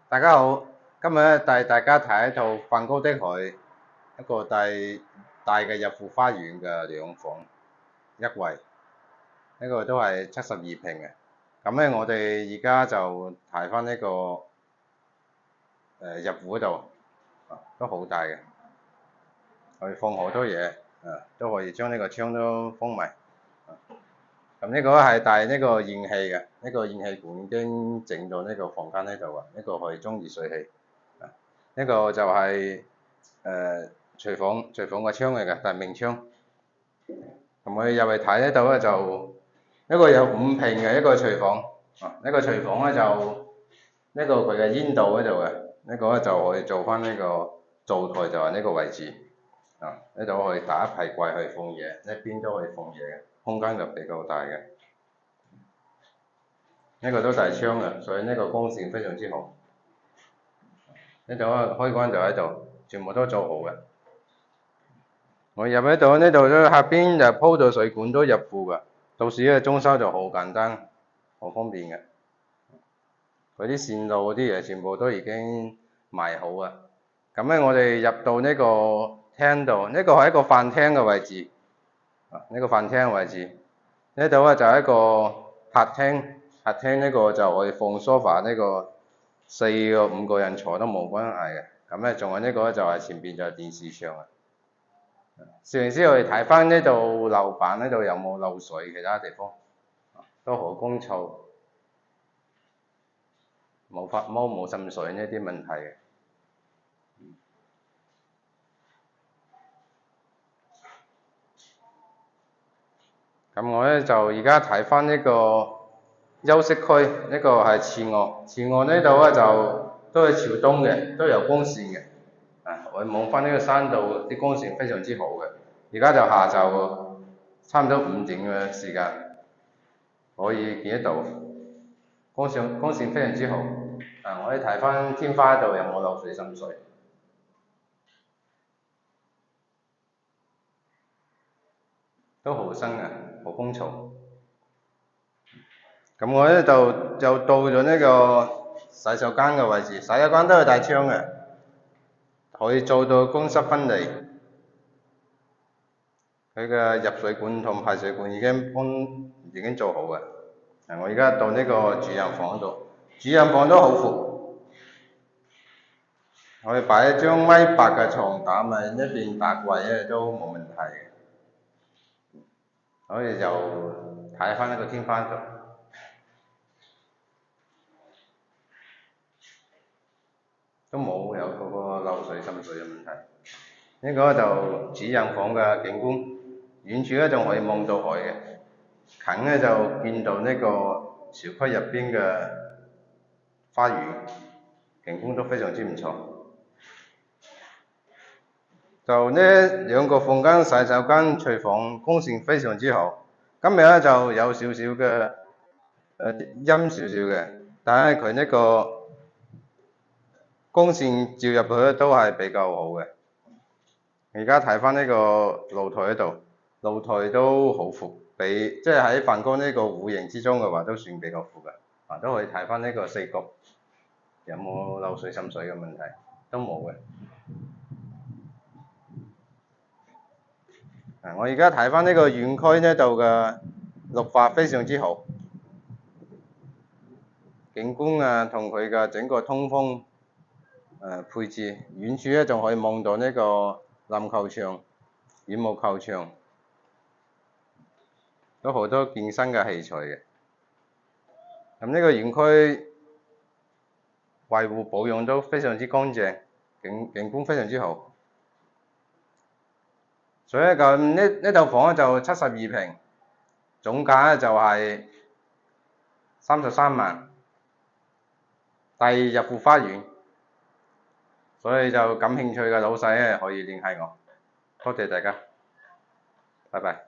大家好，今日咧帶大家睇一套梵高的海，一個大嘅入戶花園嘅兩房一衛，呢個都係72平嘅。咁咧，我哋而家就睇翻呢個入戶嗰度，都好大嘅，可以放好多嘢，都可以將呢個窗都封埋。咁呢個係帶呢個燃氣嘅，呢個燃氣管已經整到呢個房間呢度啊，呢個可以裝熱水器。呢個就係廚房嘅窗嚟嘅，但係明窗。咁我哋入去睇呢度咧，就一個有5平嘅一個廚房。呢個廚房咧就呢個佢嘅煙道嗰度嘅，呢個咧就可以做翻呢個灶台，就係呢個位置。呢度可以打一排櫃去放嘢，呢邊都可以放嘢嘅，空間就比較大嘅。呢個都大窗嘅，所以呢個光線非常之好。呢度開關就喺度，全部都做好嘅。我入喺度，呢度都下邊就鋪咗水管都入戶嘅，到時咧裝修就好簡單，好方便嘅。嗰啲線路嗰啲嘢全部都已經埋好啊。咁咧，我哋入到呢個廳度，呢個係一個飯廳嘅位置。呢個飯廳嘅位置，呢度咧就係一個客廳，客廳呢個就可以放 sofa，呢個4個5個人坐都冇關係嘅。咁咧，仲有呢個就係前邊就係電視牆啊。攝影師，我哋睇翻呢度樓板呢度有冇漏水，其他地方都好乾燥，冇發毛冇滲水呢啲問題嘅。咁我咧就而家睇翻呢個休息區，呢個係次臥，次臥呢度咧就都係朝東嘅，都有光線嘅。我哋望翻呢個山度啲光線非常之好嘅。而家就下晝差唔多5點嘅時間，可以見得到光線非常之好。我哋睇翻天花度有冇漏水滲水，都好新嘅，好乾燥。咁我咧就到咗呢個洗手間嘅位置，洗手間都係大窗嘅，可以做到乾濕分離。佢嘅入水管同排水管已經做好嘅。我而家到呢個主人房度，主人房都好闊，我哋擺一張1.8米嘅床打埋呢邊打櫃咧都冇問題嘅。我哋就睇翻呢個天花度，都冇有嗰個漏水滲水嘅問題。呢個就主人房嘅景觀，遠處咧仲可以望到海嘅，近咧就見到呢個小區入邊嘅花園，景觀都非常之唔錯。就呢兩個房間，洗手間、廚房光線非常之好。今日咧就有少少嘅陰少少嘅，但係佢呢個光線照入去咧都係比較好嘅。而家睇翻呢個露台喺度，露台都好闊，即係喺梵高呢個戶型之中嘅話，都算比較闊嘅。都可以睇翻呢個四角有冇漏水滲水嘅問題，都冇嘅。我而家睇翻呢個園區呢度嘅綠化非常之好，景觀同佢嘅整個通風配置，遠處咧仲可以望到呢個籃球場、羽毛球場，都好多健身嘅器材嘅。咁呢個園區維護保養都非常之乾淨，景觀非常之好。所以咁呢套房咧就72平，總價咧就係33萬，第二入戶花園。所以就感興趣嘅老細咧可以聯繫我，多謝大家，拜拜。